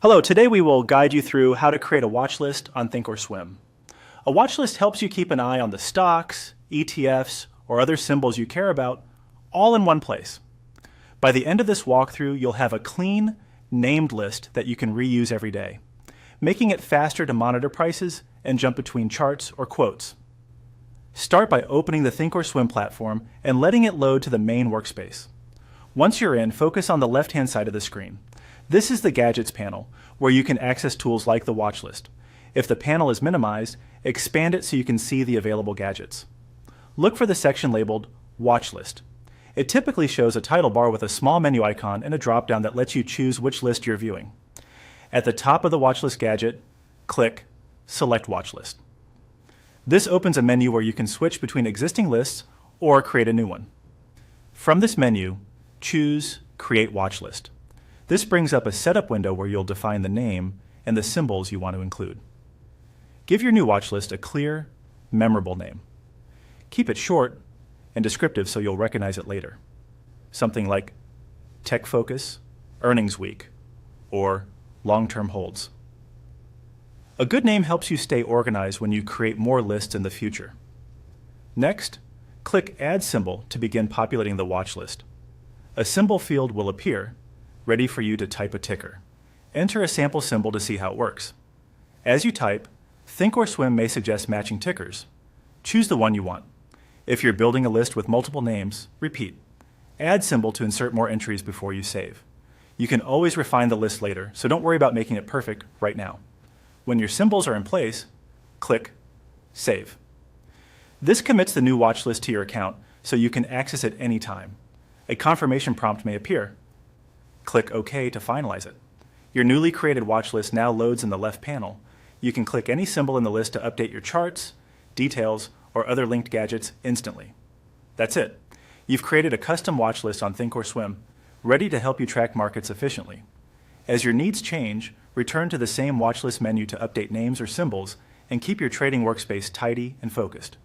Hello, today we will guide you through how to create a watch list on ThinkorSwim. A watch list helps you keep an eye on the stocks, ETFs, or other symbols you care about, all in one place. By the end of this walkthrough, you'll have a clean, named list that you can reuse every day, making it faster to monitor prices and jump between charts or quotes. Start by opening the ThinkorSwim platform and letting it load to the main workspace. Once you're in, focus on the left-hand side of the screen. This is the Gadgets panel, where you can access tools like the watch list. If the panel is minimized, expand it so you can see the available gadgets. Look for the section labeled Watch List. It typically shows a title bar with a small menu icon and a drop-down that lets you choose which list you're viewing. At the top of the watch list gadget, click Select Watch List. This opens a menu where you can switch between existing lists or create a new one. From this menu, choose Create Watch List. This brings up a setup window where you'll define the name and the symbols you want to include. Give your new watch list a clear, memorable name. Keep it short and descriptive so you'll recognize it later. Something like Tech Focus, Earnings Week, or Long-Term Holds. A good name helps you stay organized when you create more lists in the future. Next, click Add Symbol to begin populating the watch list. A symbol field will appear, ready for you to type a ticker. Enter a sample symbol to see how it works. As you type, ThinkorSwim may suggest matching tickers. Choose the one you want. If you're building a list with multiple names, repeat. Add symbol to insert more entries before you save. You can always refine the list later, so don't worry about making it perfect right now. When your symbols are in place, click Save. This commits the new watch list to your account so you can access it anytime. A confirmation prompt may appear. Click OK to finalize it. Your newly created watch list now loads in the left panel. You can click any symbol in the list to update your charts, details, or other linked gadgets instantly. That's it. You've created a custom watch list on ThinkorSwim, ready to help you track markets efficiently. As your needs change, return to the same watch list menu to update names or symbols and keep your trading workspace tidy and focused.